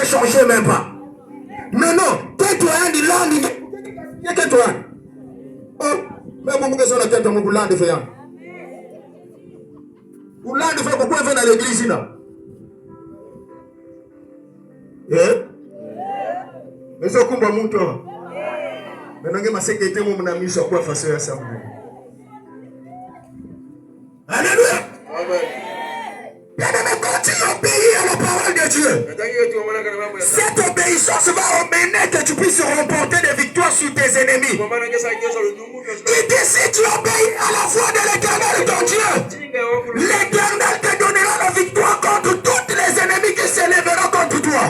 ne changeait même pas. Mais non, tais-toi, il land. Tais-toi. Oh, mais mon gars, on a tête à mon land de faire. Ou land de faire, pourquoi il va dans l'église là? Mais ça, comment mon tour? Maintenant, je sais que mon ami sur quoi faire ça. Alléluia. Bien-aimé, continue à obéir à la parole de Dieu. Cette obéissance va amener que tu puisses remporter des victoires sur tes ennemis. Il dit si tu obéis à la voix de l'Éternel ton Dieu, l'Éternel te donnera la victoire contre tous les ennemis qui s'élèveront contre toi.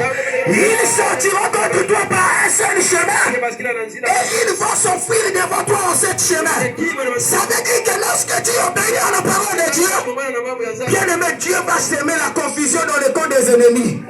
Ils sortiront contre toi par un seul chemin et ils vont s'enfuir devant toi en sept chemins. Ça veut dire que lorsque tu obéis à la parole de Dieu, bien aimé, Dieu va semer la confusion dans le camp des ennemis.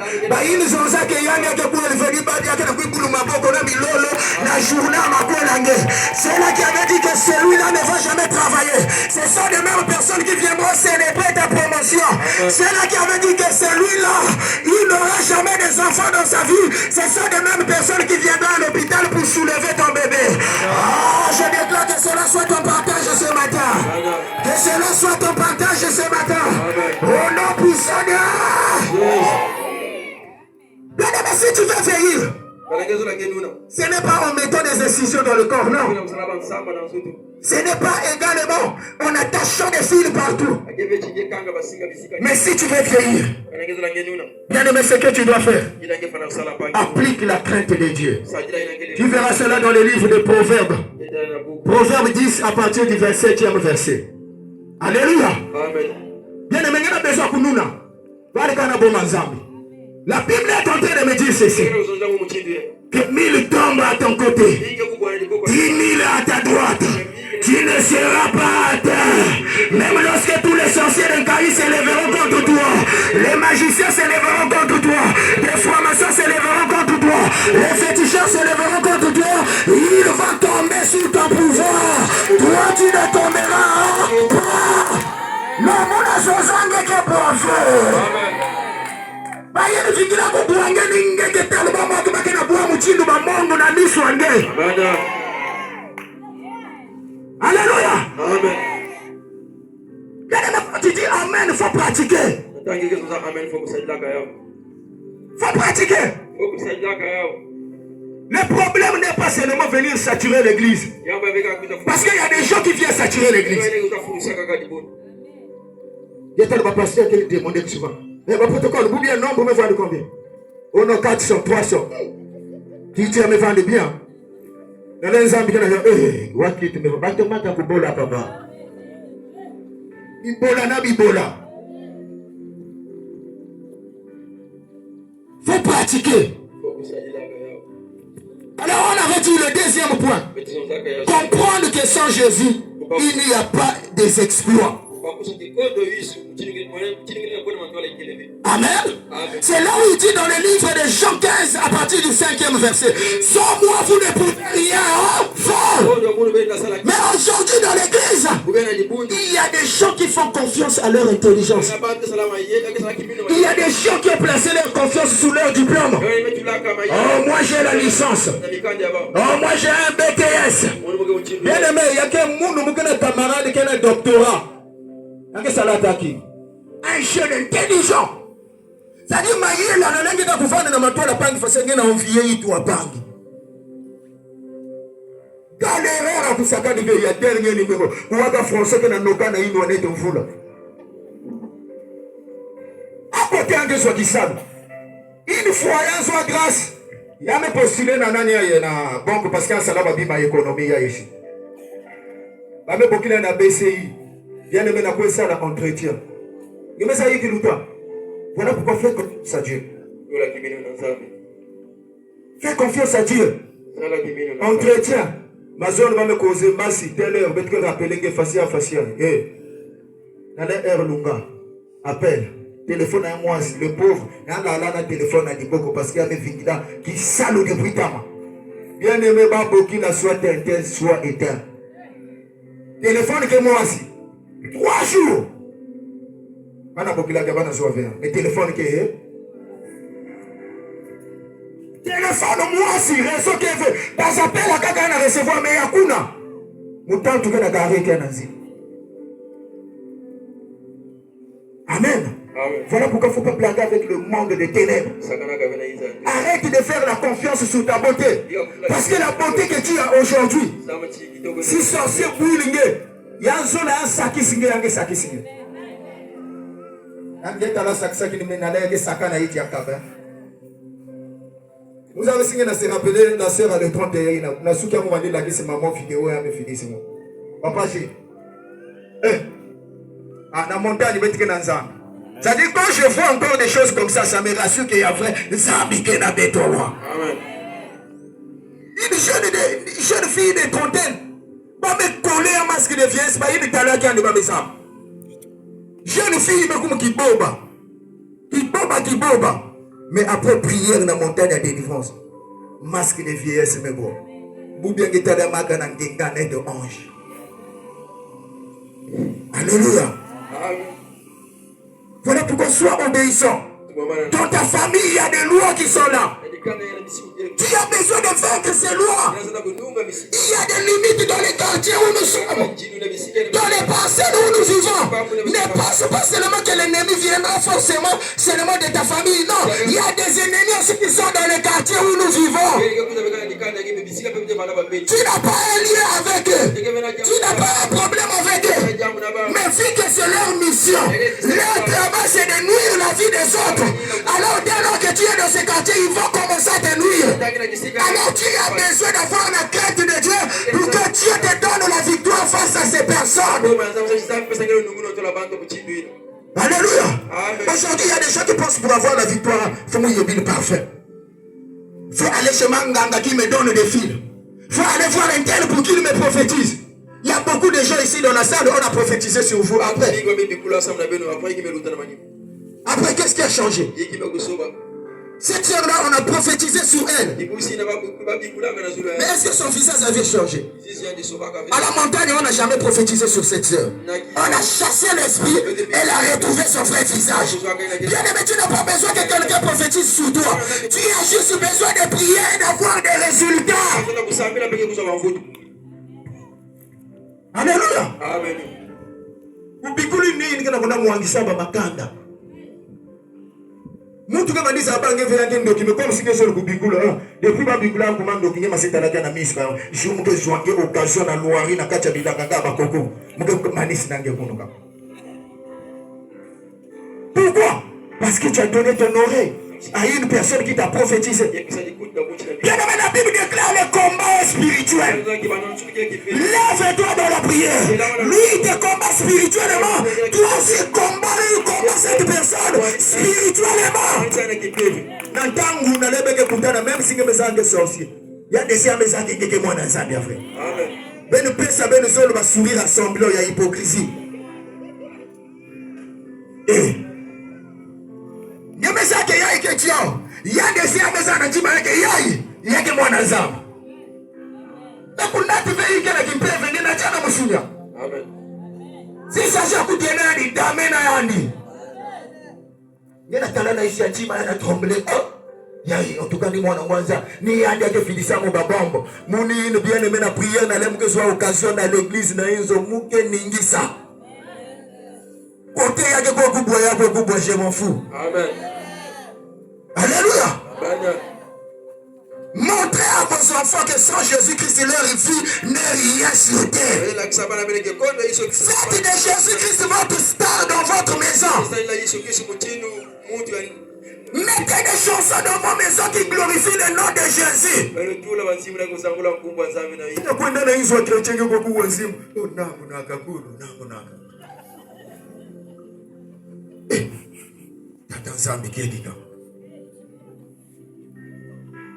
Ils ont ça que Yann pour le venir badia que le boulou maboko na milolo la journée à makolangé. C'est là qui avait dit que celui-là ne va jamais travailler. Ce sont les mêmes personnes qui viendront célébrer ta promotion. C'est là qui avait dit que celui-là, il n'aura jamais des enfants dans sa vie. Ce sont les mêmes personnes qui viendront à l'hôpital pour soulever ton bébé. Ah, je déclare que cela soit ton partage ce matin. Que cela soit ton partage ce matin. Au nom puissant de... Bien aimé, si tu veux vieillir, ce n'est pas en mettant des incisions dans le corps, non. Ce n'est pas également en attachant des fils partout. Mais si tu veux vieillir, bien aimé, ce que tu dois faire, applique la crainte de Dieu. Tu verras cela dans le livre de Proverbes. Proverbes 10 à partir du 27e verset. Alléluia. Bien aimé, il y a besoin que nous la Bible est en train de me dire ceci. Que 1000 tombent à ton côté, 10 000 à ta droite. Tu ne seras pas à terre. Même lorsque tous les sorciers d'un pays s'élèveront contre toi, les magiciens s'élèveront contre toi, les francs-maçons s'élèveront contre toi, les féticheurs s'élèveront contre toi, ils vont tomber sous ton pouvoir. Toi, tu ne tomberas pas. Non, mon association est pour feu. Alléluia. Amen. Tu dis Amen, il faut pratiquer. Faut pratiquer. Le problème n'est pas seulement venir saturer l'église. Parce qu'il y a des gens qui viennent saturer l'église. Il y a tellement de pasteurs qui demandent souvent. Mais mon protocole, vous bien nombre me vend combien? On a 400, 300. Qui tient me vend bien? Dans les hommes qui disent, Waki, tu me vends. Tu m'as dit, Bola, papa. Ibola, na bibola. Faut pratiquer. Alors, on avait dit le deuxième point. Comprendre que sans Jésus, il n'y a pas des exploits. Amen. C'est là où il dit dans le livre de Jean 15 à partir du 5e verset. Sans moi vous ne pouvez rien faire. Mais aujourd'hui dans l'église, il y a des gens qui font confiance à leur intelligence. Il y a des gens qui ont placé leur confiance sous leur diplôme. Oh, moi j'ai la licence. Oh, moi j'ai un BTS. Bien aimé, il y a qu'un camarade qui a un doctorat. Un jeune intelligent. C'est-à-dire, maïe, la langue de Koufane na matoa la pangi fasenge na envier tout à pangi. Galère à Kusaka de il y a dernier numéro. Ou à français que na noka na ino ane ton fula. À côté en que soit qui savent. Une fois, il soit grâce. Il y a même postulé na nani ya na banque parce qu'il y a un salaire bima économie ya ici. Ba me bokila na BCI. Bien aimé, na ça la entretien. Il me dit qu'il toi. Voilà pourquoi fais confiance à Dieu. Fais confiance à Dieu. Entretien. Ma zone va me causer massi. Telle heure, je vais rappeler que facial. Dans l'heure lunga. Appel. Téléphone à moi, le pauvre. N'a téléphone à Diboko parce qu'il y a des vigilants qui salent depuis tama. Bien aimé, Baboki n'a soit éteint, soit éteint. Téléphone que moi aussi. 3 jours. Mais téléphone qui est. Téléphone moi si réseau qui veut. Dans appel à quelqu'un à recevoir mais yakuna. Moutant tout na garé qui nazi. Amen. Voilà pourquoi il ne faut pas blaguer avec le monde des ténèbres. Arrête de faire la confiance sur ta beauté. Parce que la beauté que tu as aujourd'hui, si sorcier bouillingue, il y a un zone à un sac qui singue, un sac qui singue. Vous avez signé dans se rappeler la sœur à le 31. On a souki à moment donné c'est maman vidéo et à me finir c'est moi. Papa j'ai. Dans la montagne, il y a un zan. C'est-à-dire quand je vois encore des choses comme ça me rassure qu'il y a vrai Zambi qui est dans le toit. Une jeune fille de trentaine va me coller un masque de vieillesse, pas une talent qui a de ma maison. Jeune fille qui boba. Qui boba. Mais après prière dans la montagne à délivrance, masque de vieillesse me bon. Boubien qui t'a demandé un gangane de ange. Alléluia. Voilà pourquoi sois obéissant. Dans ta famille, il y a des lois qui sont là. Tu as besoin de vaincre ces lois. Il y a des limites dans les quartiers où nous sommes. Dans les parcelles où nous vivons. Ne pense pas seulement que l'ennemi viendra forcément seulement de ta famille. Non, il y a des ennemis aussi qui sont dans les quartiers où nous vivons. Tu n'as pas un lien avec eux. Tu n'as pas un problème avec eux. Mais vu que c'est leur mission, leur travail c'est de nuire la vie des autres. Alors dès lors que tu es dans ces quartiers, ils vont commencer à te nuire. Alors tu as besoin d'avoir la crainte de Dieu pour que Dieu te donne la victoire face à ces personnes. Alléluia. Aujourd'hui, il y a des gens qui pensent pour avoir la victoire, il faut que parfait. Il faut aller chez Manganga qui me donne des fils. Il faut aller voir un tel pour qu'il me prophétise. Il y a beaucoup de gens ici dans la salle, on a prophétisé sur vous. Après, qu'est-ce qui a changé? Cette sœur-là, on a prophétisé sur elle. Mais est-ce que son visage avait changé? À la montagne, on n'a jamais prophétisé sur cette sœur. On a chassé l'esprit, elle a retrouvé son vrai visage. Bien aimé, tu n'as pas besoin que quelqu'un prophétise sur toi. Tu as juste besoin de prier et d'avoir des résultats. Alléluia. Amen. Mutu kama ndisa abange vya ngendo kime comme si que sur kubikula depuis ba bikula komando kinye masitana kana miska jumu ke joange occasion na loiri na kacha bilanga ba koko muke manisi nange kunuka. Pourquoi? Parce que tu as donné ton oreille à une personne qui t'a prophétisé. Bien aimé, la Bible déclare le combat spirituel. Lève-toi dans la prière. Lui il te combat spirituellement. Toi aussi combat cette personne spirituellement. Même si je me sorcier, il y a des gens qui moi dans ça bien frère. Ben nous ça ben nous va sourire ensemble, il y a hypocrisie. Il y a des gens qui ont question. Il y a des gens qui il y a que moi dans ça. La pour n'a pas fait que qui peut venir na jana musunya. Amen. Si ça j'ai écouté na ni dame na yandi. Ngena tala na isi antima na trembler. Yai en tout cas ni mwana mwanza ni yandi ake filisa mo babombo. Muni ni bien aimé na prière na lemu que soit occasion dans l'église na inzo muke ningisa. Côté yake kwa kubwa je m'en fous. Amen. Alléluia. Amen. Montrez à vos enfants que sans Jésus-Christ, leur vie n'est rien sur terre. Faites de Jésus-Christ votre star dans votre maison. Mettez des chansons dans vos maisons qui glorifient le nom de Jésus.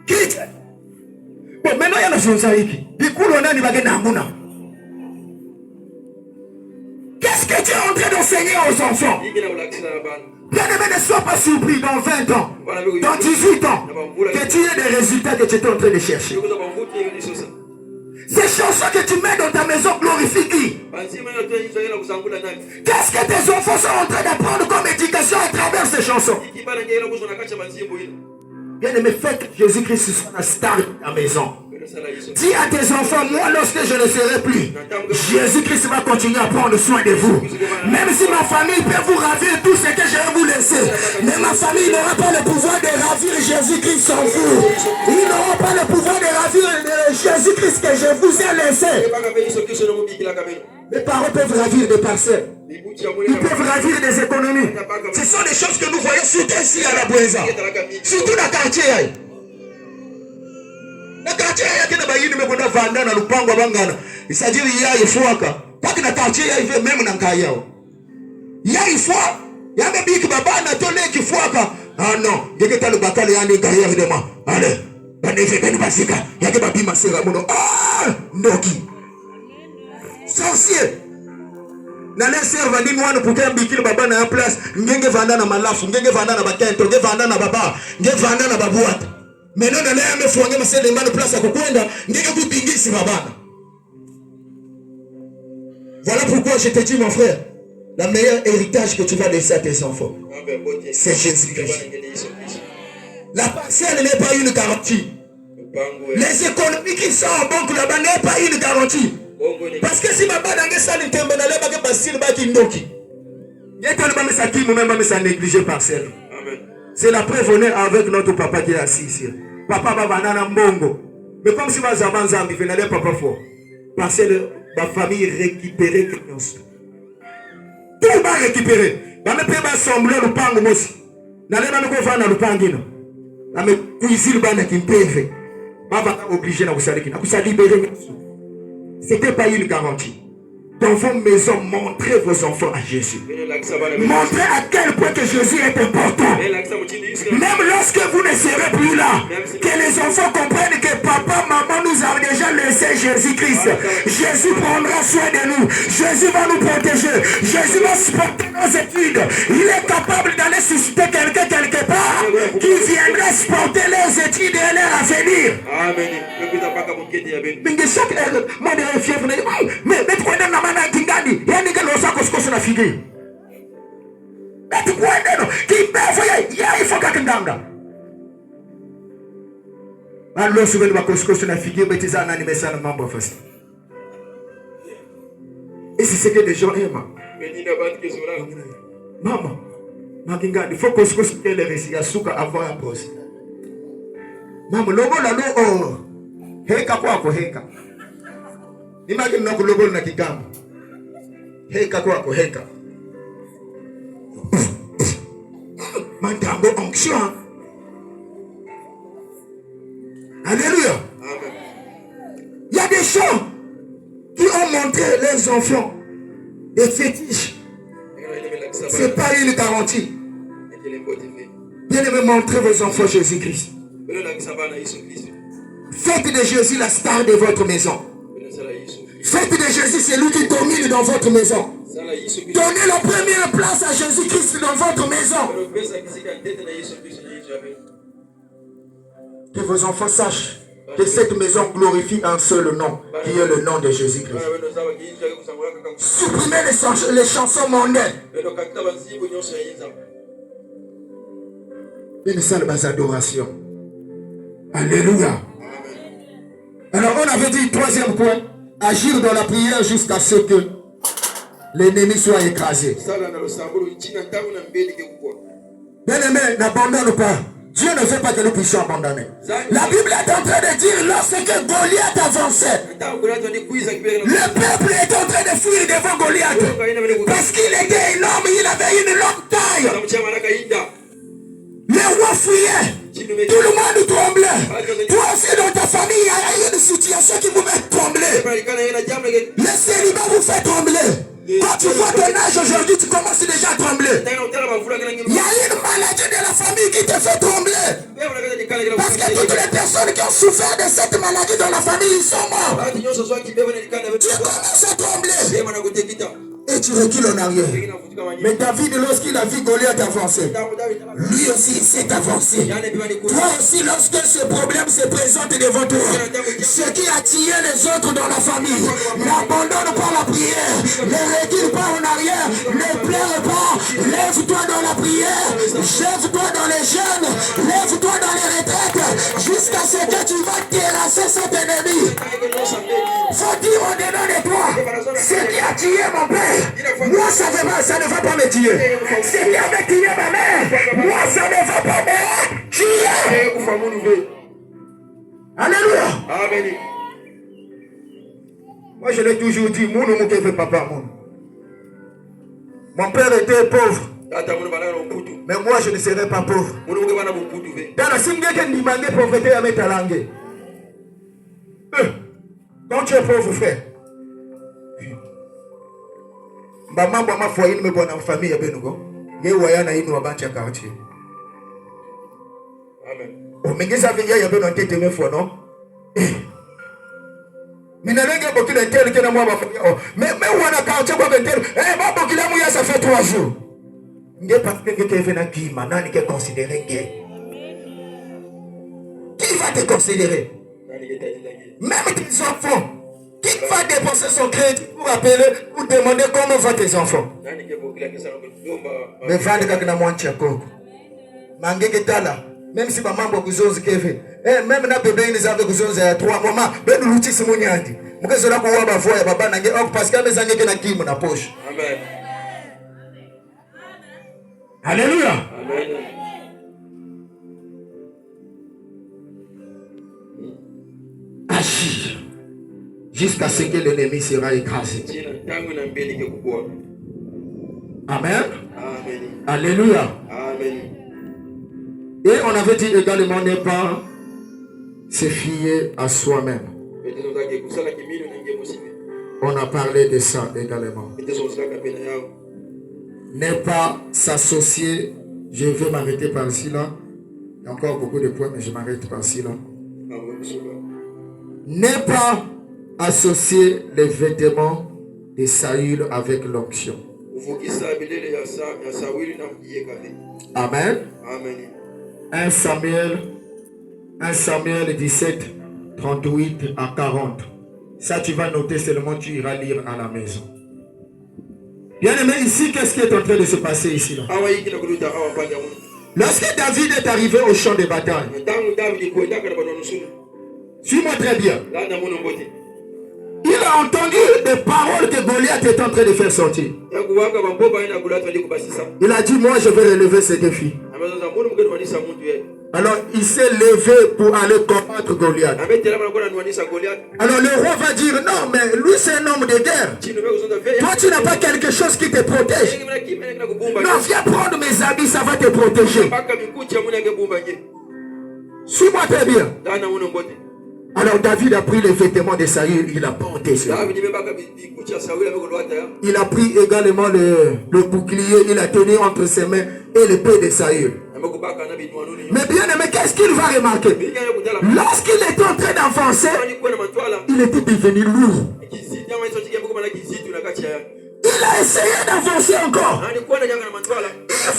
Quitte. Bon, maintenant il y a la chose ici. Qu'est-ce que tu es en train d'enseigner aux enfants? Bien-aimé, ne sois pas surpris dans 20 ans, dans 18 ans, que tu aies des résultats que tu es en train de chercher. Ces chansons que tu mets dans ta maison glorifient qui? Qu'est-ce que tes enfants sont en train d'apprendre comme éducation à travers ces chansons? Bien aimé, fais que Jésus-Christ soit la star de ta maison. Dis à tes enfants, moi lorsque je ne serai plus, Jésus-Christ va continuer à prendre soin de vous. Même si ma famille peut vous ravir tout ce que je vais vous laisser, mais ma famille n'aura pas le pouvoir de ravir Jésus-Christ sans vous. Ils n'auront pas le pouvoir de ravir Jésus-Christ que je vous ai laissé. Mes parents peuvent ravir des parcelles. Ils peuvent ravir des économies. Ce sont des choses que nous voyons surtout ici à la Bouéza. Surtout dans le quartier. Na quartier yake na bayini mekwenda vanda na lupango bangana isajili ya ifuaka paki na quartier ya ive meme na nkayao ya ifua ya biki baba na tole kifuaka non yake talo bakale yandi nkayao dema ale banefe beni basika yake babi masera muno ndoki sorcier na les serva ndi mwana puke mbikile baba na place ngenge vanda na malafu ngenge vanda na bakento ngenge vanda na baba ngenge vanda na babuata. Maintenant, on a un foyer, mais c'est une place à Kokwenda. Voilà pourquoi je te dis, mon frère, le meilleur héritage que tu vas laisser à tes enfants, c'est Jésus-Christ. La parcelle n'est pas une garantie. Les économies qui sont en banque là-bas n'est pas une garantie. Parce que si ma banque est ça, il y a négligé parcelle. C'est la preuve, on est avec notre papa qui est assis ici. Papa va banana mbongo. Mais comme si ma zabanzambi venait papa fort. Parce que ma famille récupérait quelque chose. Tout va récupérer. Ma mère peut m'assembler le pango aussi. N'allez pas nous faire dans le pangino. Ma mère cuisine bana qui me pève. Ma va obligé à vous libérer. C'était pas une garantie. Dans vos maisons, montrez vos enfants à Jésus. Montrez à quel point que Jésus est important. Même lorsque vous ne serez plus là, que les enfants comprennent que papa, maman nous a déjà laissé Jésus-Christ. Jésus prendra soin de nous. Jésus va nous protéger. Jésus va supporter nos études. Il est capable d'aller susciter quelqu'un quelque part qui viendrait supporter leurs études et leur avenir. Amen. Mais na kingani yani ngalo sako sikoso na figi ati kwendeno kibefu ya ifoka kindanga allo subeni bakoskoso na figi betiza nani mesana mambo fasi. Et c'est ce que les gens aiment. Maman makingani faut koskoso kele resi ya suka avant ya boss maman lobo la lo heka kwako heka imagine na kulobo na kigamba heka kwako heka mantambo onction. Alléluia. Il y a des gens qui ont montré leurs enfants des fétiches. C'est pas une garantie. Bien aimé, montrez vos enfants Jésus-Christ. Faites de Jésus la star de votre maison. Faites de Jésus celui qui domine dans votre maison. Donnez la première place à Jésus-Christ dans votre maison. Que vos enfants sachent que cette maison glorifie un seul nom, qui est le nom de Jésus-Christ. Supprimez les chansons mondaines. Une seule base d'adoration. Alléluia. Alors on avait dit, troisième point, agir dans la prière jusqu'à ce que l'ennemi soit écrasé. Bien aimé, n'abandonne pas. Dieu ne veut pas que nous puissions abandonner. La Bible est en train de dire, lorsque Goliath avançait, le peuple est en train de fuir devant Goliath. Parce qu'il était énorme, il avait une longue taille. Le roi fuyait. Tout le monde tremblait. Toi aussi dans ta famille, il y a une situation qui vous met trembler. Le célibat vous fait trembler. Quand tu vois ton âge aujourd'hui, tu commences déjà à trembler. Il y a une maladie de la famille qui te fait trembler. Parce que toutes les personnes qui ont souffert de cette maladie dans la famille, ils sont morts. Tu commences à trembler. Et tu recules en arrière. Mais David, lorsqu'il a vu Goliath avancer, lui aussi s'est avancé. Toi aussi, lorsque ce problème se présente devant toi, ce qui a tiré les autres dans la famille, n'abandonne pas la prière, ne recule pas en arrière, ne pleure pas, lève-toi dans la prière, lève-toi dans les jeûnes, lève-toi dans les retraites. cet ennemi. Faut dire au-dedans de toi, ce qui a tué mon père, moi ça ne va pas me tuer. Ce qui avait tué ma mère, moi ça ne va pas me tuer. Alléluia. Amen. Moi je l'ai toujours dit, mon nom qui veut papa. Mon père était pauvre. Mais moi je ne serai pas pauvre. Dans la single qui demandait pauvreté à mettre à langue. Quand tu es pauvre, frère, maman, maman, foyer, me bonne en famille, et benugo. Ye wayana inu wabancha quartier. Amen. O mengeza vya ya beno tete me fo non. Mina lenga bokila tel ke na mwa ba. Mais wana quartier kwa bentel. Ba bokila mu ya ça fait 3 jours. Nge parce que ke fait na ki manani ke considérer gay. Qui va te considérer? Même tes enfants. Qui va dépenser son crédit pour appeler ou demander comment vont tes enfants? Mais va de moi tchako. Mangeke tala. Même si maman a besoin de keve. Même na bébé ils avaient besoin de 3 moments. Ben l'outil c'est mon yandi. Mukezo la kuwa ba voya baba nange ok parce que mes angeke na kimu na poche. Amen. Alléluia. Amen. Agis jusqu'à ce que l'ennemi sera écrasé. Amen. Amen. Alléluia. Amen. Et on avait dit également ne pas se fier à soi-même. On a parlé de ça également. Ne pas s'associer. Je vais m'arrêter par ici là. Il y a encore beaucoup de points, mais je m'arrête par ici là. Ne pas associer les vêtements de Saül avec l'onction. Amen. Amen. 1 Samuel 17, 38 à 40. Ça, tu vas noter seulement, tu iras lire à la maison. Bien aimé, ici, qu'est-ce qui est en train de se passer ici là? Lorsque David est arrivé au champ de bataille, suis-moi très bien. Il a entendu des paroles que Goliath est en train de faire sortir. Il a dit, moi je vais relever ce défi. Alors il s'est levé pour aller combattre Goliath. Alors le roi va dire, non mais lui c'est un homme de guerre. Toi tu n'as pas quelque chose qui te protège. Non, viens prendre mes habits, ça va te protéger. Suis-moi très bien. Alors David a pris les vêtements de Saül, il a porté cela. Il a pris également le bouclier, il a tenu entre ses mains et l'épée de Saül. Mais bien aimé, qu'est-ce qu'il va remarquer? Lorsqu'il était en train d'avancer, il était devenu lourd. Il a essayé d'avancer encore. Il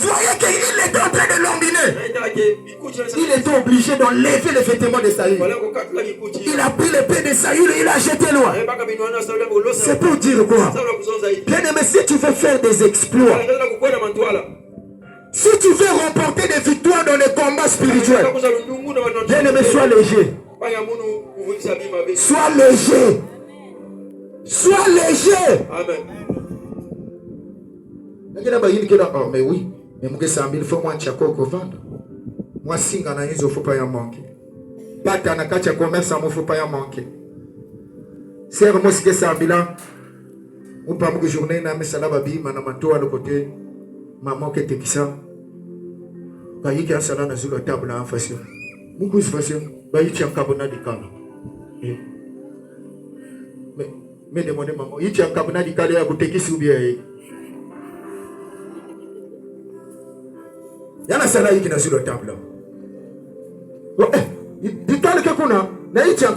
voyait qu'il était en train de l'embiner. Il était obligé d'enlever les vêtements de Saül. Il a pris l'épée de Saül et il l'a jeté loin. C'est pour dire quoi? Bien aimé, si tu veux faire des exploits, si tu veux remporter des victoires dans les combats spirituels, bien aimé, sois léger. Sois léger. Sois léger. Amen. Oh, mais oui, mais il faut moi vendre. Moi, si on a une faut pas y manquer. Bata na kacha commerce, il faut pas y manquer. C'est moi si c'est un bilan. Ou pas une journée, na mesala babi, manamato à le côté, maman qui était qui ça. Bah, il y a un salon sur la table en face. Beaucoup de façon, bah, il y a un carbonate de canne. Mais demandez maman, il y a un carbonate de canne à côté qui s'oublie. Il y a un salarié qui est sur la table. Dis-toi le qu'on mais il tient un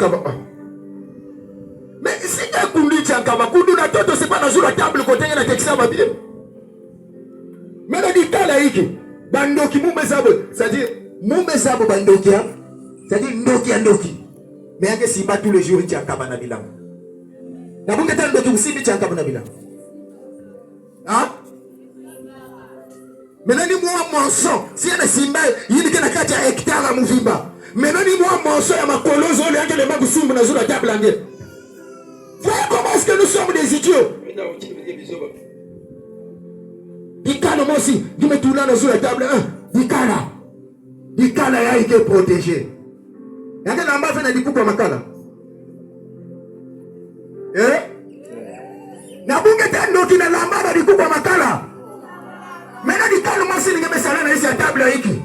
mais si tu as un coulis, tu as un coulis, c'est pas sur la table côté de la texture. Mais le dit-toi là, Bandoki, c'est-à-dire, Moumezabo Bandoki, c'est-à-dire Ndoki. Mais il y a si pas tous les jours, il y a un cabana bilan. La boucle est un doki aussi, il y a un cabana bilan. Hein? Maintenant ni moi monson si yana simba yini kana kati ya hectare muvimba. Maintenant ni moi monson ya makolozo le yange le makusumbu na zula table ange. Voyez comment est-ce que nous sommes des idiots. Dikana moi aussi, dis-moi tout là sur la table 1. Dikana ya été protégé. Yange na mba fait na dikupa makala. Na bunge tendo kina lamba na dikupa makala. Maintenant dikana moi aussi ninge mesala na isi ya table hiki.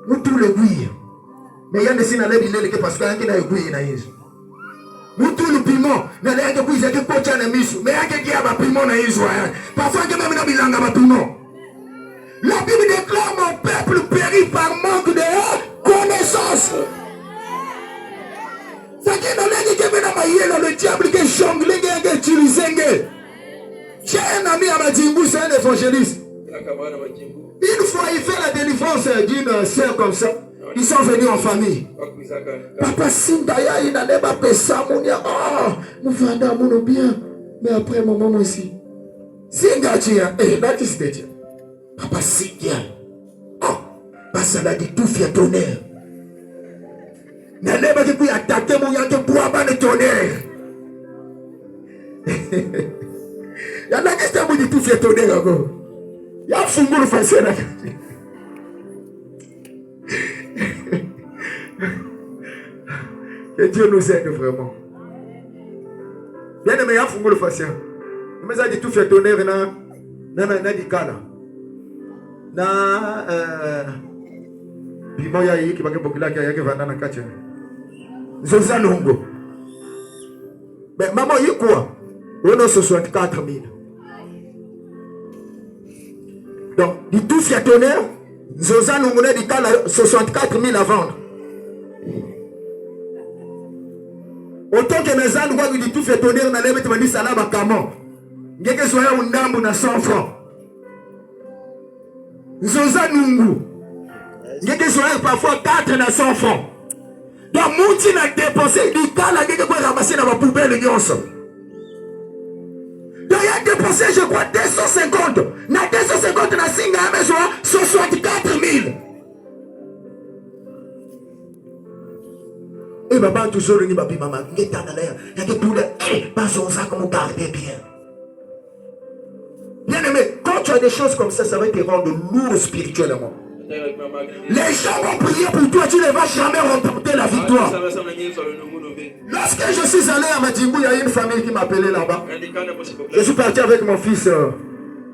Nous tous les guilles. Mais yande sina lebi lele ke parce que yange na guilles na hizo. Mutu le piment, na lenge kuiza ke pocha na misu, mais yake kia ba piment na hizo ya. Parfois que même na bilanga ba piment. La Bible déclare mon peuple périt par manque de connaissance. Ça qui na lenge ke mena mayela le diable que jongle que utiliser. J'ai un ami à Madjimbu, c'est un évangéliste. Une fois il fait la délivrance d'une sœur comme ça. Ils sont venus en famille. Papa Sindaya, il n'allait pas payer ça, mon gars. Oh, nous vendons mon bien. Mais après, mon maman aussi. Singatia, là, tu sais, Papa Sindia. Oh, ça l'a dit tout fait tonnerre. N'allez pas que attaquer mon gars, que bois pas de tonnerre. Il y en a qui sont dit tout fait tonnerre encore. Il y a un fou le facile là. Que Dieu nous aide vraiment. Bien aimé, il y a un fou le facile. Mais ça dit tout fait tonnerre na dikala. Na bimo ya hiki bake bokila kia yake vanda na kacha. Zoza nongo. Mais maman y quoi? On a 64 000. Donc, du tout fait tonnerre, Zoza nous a dit 64 000 à vendre. Autant que mes amis voient du tout fait tonnerre, on a dit ça là, comment? Il y a que soit un nambu na 100 francs. Zoza Nungu. Il y a que soit parfois 4 na 100 francs. Donc, Mouti n'a dépensé du cas là, il y a que ramasser dans ma poubelle. Donc, il a dépensé, je crois, 250. Na 250 na singa à 64 000. Et papa toujours le dit, maman, il est en l'air. Il y a que tout le pas ça comme vous gardez bien. Bien aimé, quand tu as des choses comme ça va te rendre lourd spirituellement. Les gens vont prier pour toi, tu ne vas jamais remporter la victoire. Lorsque je suis allé à Madjimbu, il y a une famille qui m'appelait là-bas. Je suis parti avec mon fils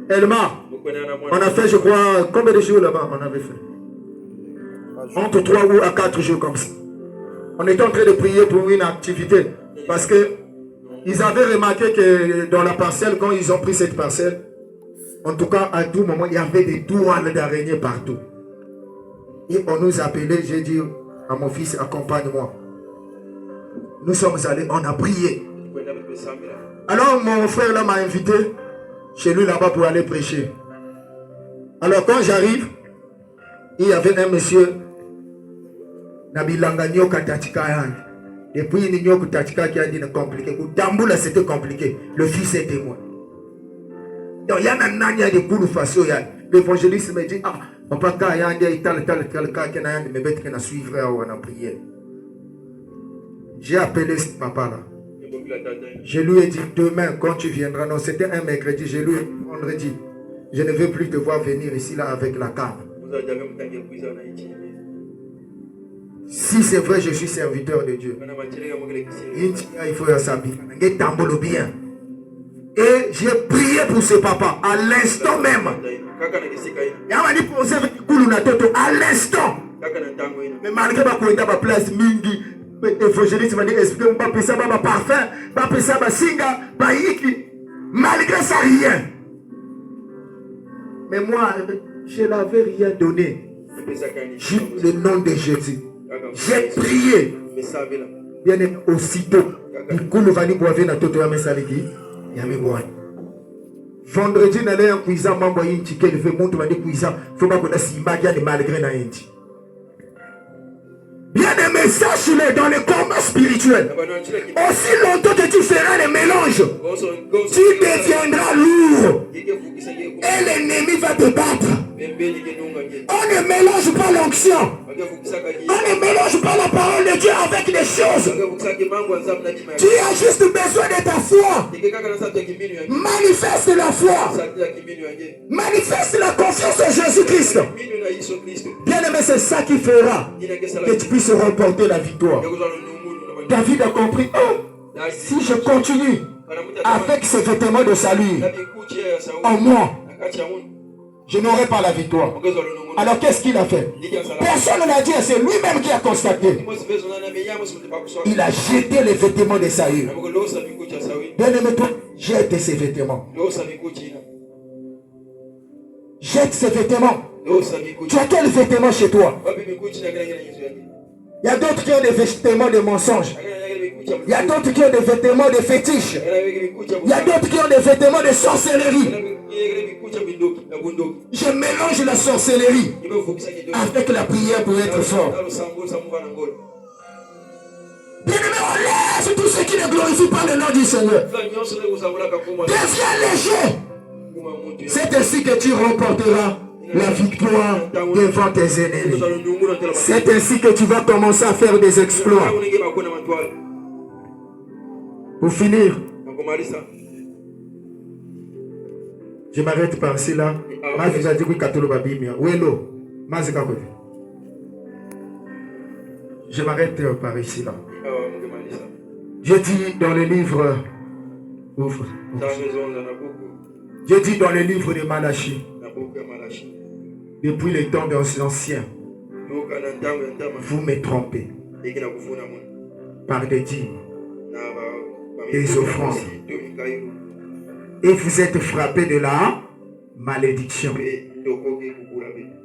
Elma. On a fait, je crois, combien de jours là-bas on avait fait? Entre 3 ou 4 jours comme ça. On était en train de prier pour une activité. Parce que ils avaient remarqué que dans la parcelle, quand ils ont pris cette parcelle, en tout cas, à tout moment, il y avait des toiles d'araignée partout. Et on nous appelait, j'ai dit à mon fils, accompagne-moi. Nous sommes allés, on a prié. Alors mon frère là m'a invité chez lui là-bas pour aller prêcher. Alors quand j'arrive, il y avait un monsieur, Nabilanga Nyoka Tatika. Depuis Nyoka Tatika qui a dit compliqué. Damboula c'était compliqué. Le fils est témoin. Donc il y a un nanya de coups de façon. L'évangéliste me dit, ah, papa, il y a un tel cas qui a me mettre à suivre en prière. J'ai appelé ce papa-là. Je lui ai dit, demain, quand tu viendras, non, c'était un mercredi, je lui ai dit, vendredi, je ne veux plus te voir venir ici, là, avec la canne. Si c'est vrai, je suis serviteur de Dieu. Il faut s'habiller. Bien. Et j'ai prié pour ce papa, à l'instant même. À l'instant. Mais malgré ma place, Mingi, l'évangéliste m'a dit, expliquez-moi, pas ça, pas parfum, pas ça, pas singa, pas yiki. Malgré ça, rien. Mais moi, je n'avais rien donné. Juste le nom de Jésus. J'ai prié. Bien aussitôt. Du coup, nous allons boire dans tout le monde. Vendredi, nous allons en cuisine, maman, il y a un ticket, il fait monter dans cuisine. Il faut pas qu'on ait si mal malgré la Indi. Bien aimé. message dans le combat spirituel. Aussi longtemps que tu feras les mélanges, tu deviendras lourd. Et l'ennemi va te battre. On ne mélange pas l'onction. On ne mélange pas la parole de Dieu avec les choses. Tu as juste besoin de ta foi. Manifeste la foi. Manifeste la confiance en Jésus-Christ. Bien aimé, c'est ça qui fera que tu puisses remporter la victoire. David a compris. Oh, si je continue avec ces vêtements de salut en moi, je n'aurai pas la victoire. Alors qu'est-ce qu'il a fait? Personne ne l'a dit, c'est lui-même qui a constaté. Il a jeté les vêtements de Saül. Bien aimé, toi, jette ces vêtements. Jette ces vêtements. Tu as quel vêtement chez toi? Il y a d'autres qui ont des vêtements de mensonges. Il y a d'autres qui ont des vêtements de fétiches. Il y a d'autres qui ont des vêtements de sorcellerie. Je mélange la sorcellerie avec la prière pour être fort. Bien-aimé, on laisse tout ce qui ne glorifie pas le nom du Seigneur. Deviens léger. C'est ainsi que tu remporteras la victoire devant tes ennemis. C'est ainsi que tu vas commencer à faire des exploits. Pour finir, je m'arrête par ici là. Je m'arrête par ici là. Je dis dans le livre. Ouvre. Je dis dans le livre de Malachie. Depuis les temps des anciens, vous me trompez par des dîmes, des offrandes, et vous êtes frappés de la malédiction.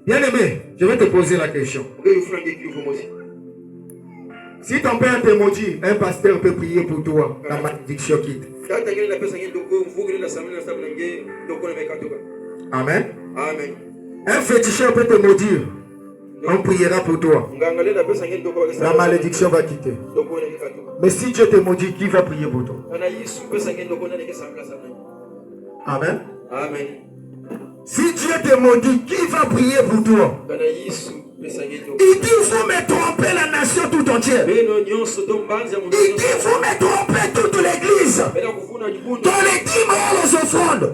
Bien aimé, je vais te poser la question. Si ton père te maudit, un pasteur peut prier pour toi, la malédiction quitte. Amen. Amen. Un féticheur peut te maudire. On priera pour toi. La malédiction va quitter. Mais si Dieu te maudit, qui va prier pour toi? Amen. Amen. Si Dieu te maudit, qui va prier pour toi? Il dit vous me trompez la nation tout entière. Il dit vous me trompez toute l'église. Dans les dîmes et les offrandes,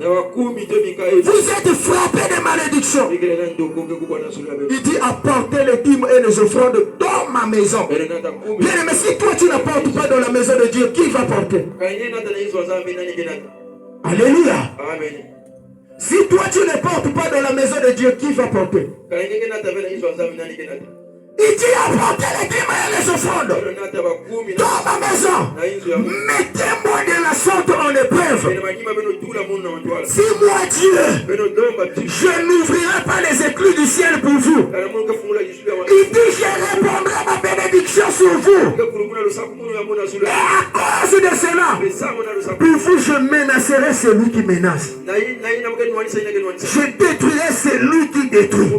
vous êtes frappés de malédiction. Il dit apportez les dîmes et les offrandes dans ma maison. Bien mais si toi tu n'apportes pas dans la maison de Dieu, qui va porter? Alléluia. Amen. Si toi tu ne portes pas dans la maison de Dieu, qui va porter? Il dit apportez les dîmes et les offrandes dans ma maison. Mettez-moi de la sorte en épreuve. Si moi Dieu, je n'ouvrirai pas les éclus du ciel pour vous. Il dit je répandrai ma bénédiction sur vous. Et à cause de cela, pour vous je menacerai celui qui menace. Je détruirai celui qui détruit.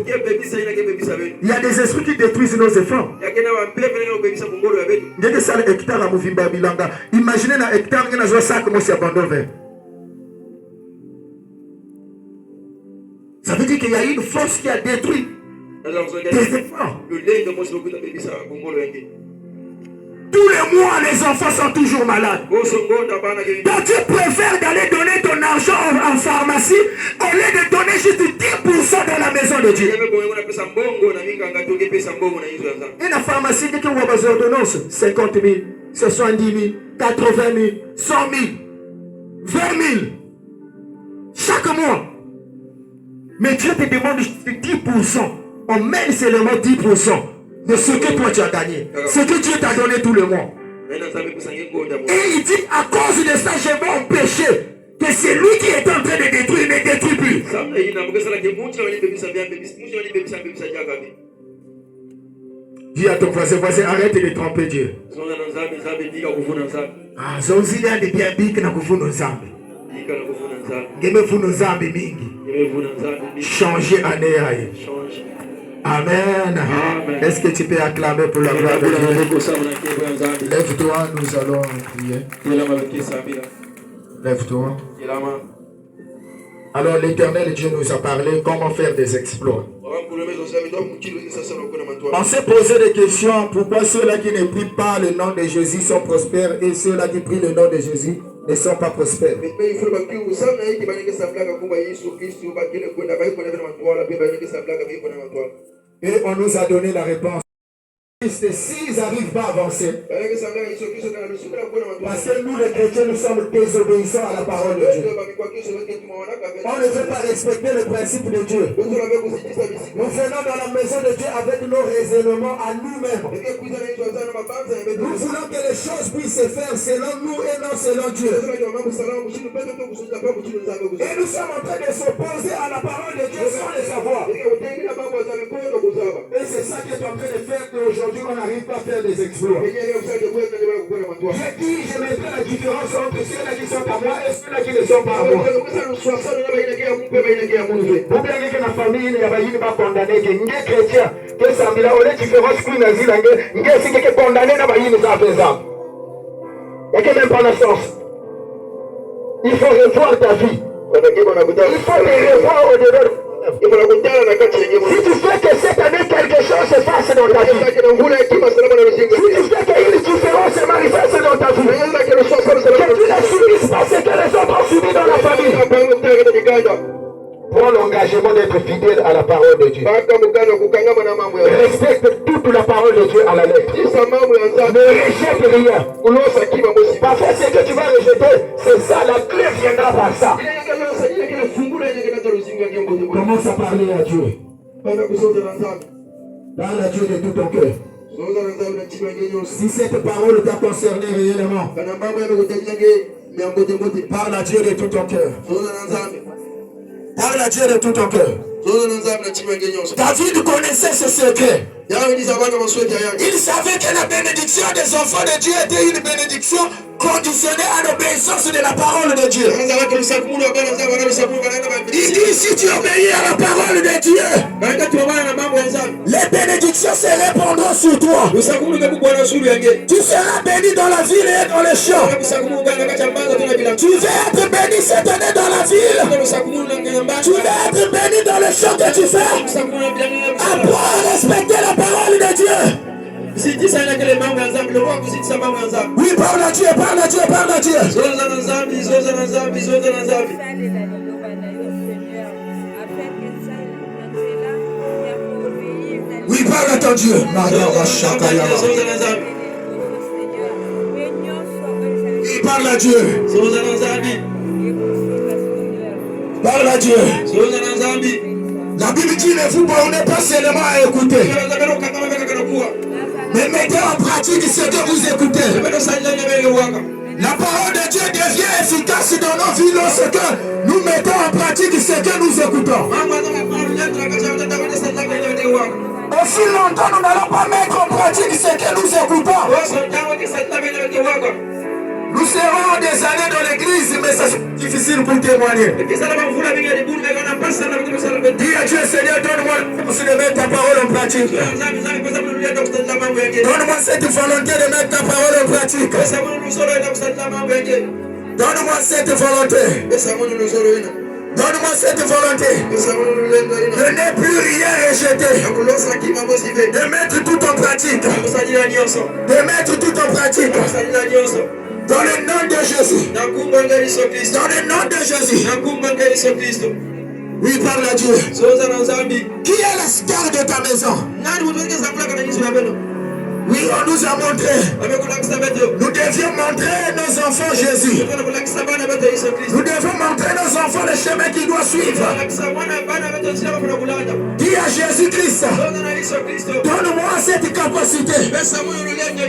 Il y a des esprits qui détruisent nos enfants. Imaginez un hectare qui n'a sac comme si abandonné. Ça veut dire qu'il y a une force qui a détruit des enfants. Tous les mois, les enfants sont toujours malades. Donc tu préfères d'aller donner ton argent en pharmacie au lieu de donner juste 10% dans la maison de Dieu. Et la pharmacie dit qu'on va des ordonnances 50 000, 70 000, 80 000, 100 000, 20 000 chaque mois. Mais Dieu te demande 10%. On mène seulement 10% de ce que toi tu as gagné. Ce que Dieu t'a donné tout le mois. Et il dit à cause de ça je vais empêcher que celui qui est en train de détruire ne détruit plus. Dis à ton voisin, arrête de tromper Dieu. Ah, zonzila de bien big na kufuno zambi. Ngeme funo zambi mingi. Changer année. Amen. Est-ce que tu peux acclamer pour la gloire de Dieu? Lève-toi, nous allons prier. Lève-toi. Alors l'Éternel Dieu nous a parlé comment faire des exploits. On s'est posé des questions. Pourquoi ceux-là qui ne prient pas le nom de Jésus sont prospères et ceux-là qui prient le nom de Jésus ne sont pas prospères? Et on nous a donné la réponse. S'ils n'arrivent pas à avancer, parce que nous les chrétiens, nous sommes désobéissants à la parole de Dieu. On ne veut pas respecter le principe de Dieu. Nous venons dans la maison de Dieu avec nos raisonnements à nous-mêmes. Nous voulons que les choses puissent se faire selon nous et non selon Dieu. Et nous sommes en train de s'opposer à la parole de Dieu sans le savoir. Et c'est ça qui est en train de faire qu'aujourd'hui on n'arrive pas à faire des exploits. J'ai dit, je mettrai la différence entre ceux-là qui sont à moi et ceux-là qui ne sont pas à moi. Vous bien que la famille ne va pas condamner que les chrétiens, que ça me l'a la différence pour les nazis, que c'est condamné dans la famille, ça fait ça. Il n'y a même pas la chance. Il faut revoir ta vie. Il faut te revoir au-delà. Si tu fais que cette année quelque chose se fasse dans ta vie, si tu fais qu'une différence se manifeste dans ta vie, que tu ne subisses pas ce que les autres ont subi dans la famille, prends l'engagement d'être fidèle à la parole de Dieu. Respecte toute la parole de Dieu à la lettre. Ne rejette rien. Parfois ce que tu vas rejeter, c'est ça, la clé viendra par ça. Commence à parler à Dieu. Parle à Dieu de tout ton cœur. Si cette parole t'a concerné réellement, parle à Dieu de tout ton cœur. Parle à Dieu de tout ton cœur. David connaissait ce secret. Il savait que la bénédiction des enfants de Dieu était une bénédiction conditionnée à l'obéissance de la parole de Dieu. Il dit, si tu obéis à la parole de Dieu, les bénédictions se répandront sur toi. Tu seras béni dans la ville et dans les champs. Tu vas être béni cette année dans la ville. Tu vas être béni dans le champ que tu fais. Apprends à respecter la parole de Dieu. Oui, parle à Dieu, parle à Dieu, parle à Dieu. Oui, parle à ton Dieu. Oui, parle à Dieu. Parle à Dieu. La Bible dit ne vous bornez pas seulement à écouter, mais mettez en pratique ce que vous écoutez. La parole de Dieu devient efficace dans nos vies lorsque nous mettons en pratique ce que nous écoutons. Aussi longtemps nous n'allons pas mettre en pratique ce que nous écoutons. Nous serons des années dans l'église, mais ça c'est difficile pour témoigner. Dis à Dieu, Seigneur, donne-moi la force de mettre ta parole en pratique. Donne-moi cette volonté de mettre ta parole en pratique. Donne-moi cette volonté. Donne-moi cette volonté de ne plus rien rejeter, de mettre tout en pratique, de mettre tout en pratique. Dans le nom de Jésus. Dans le nom de Jésus. Oui, parle à Dieu. Qui est la star de ta maison? Oui, on nous a montré. Nous devions montrer nos enfants Jésus. Nous devons montrer nos enfants le chemin qu'ils doivent suivre. Dis à Jésus-Christ, donne-moi cette capacité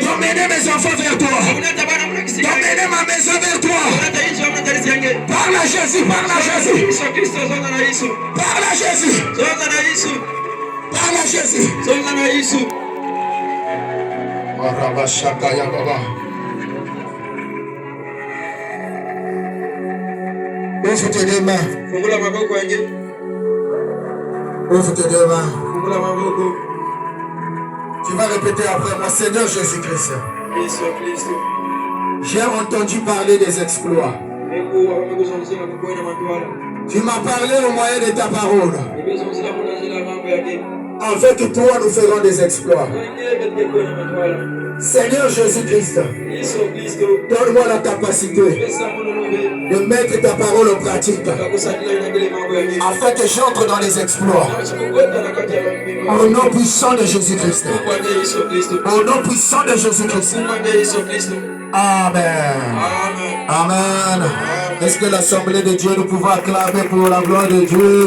d'emmener mes enfants vers toi, d'emmener ma maison vers toi. Parle à Jésus, parle à Jésus. Parle à Jésus. Parle à Jésus. Ouvre tes deux mains. Ouvre tes deux mains. Tu vas répéter après moi, Seigneur Jésus-Christ. J'ai entendu parler des exploits. Tu m'as parlé au moyen de ta parole. Avec toi, nous ferons des exploits. Seigneur Jésus-Christ, donne-moi la capacité de mettre ta parole en pratique afin que j'entre dans les exploits. Au nom puissant de Jésus-Christ. Au nom puissant de Jésus-Christ. Amen. Amen. Est-ce que l'Assemblée de Dieu, nous pouvons acclamer pour la gloire de Dieu?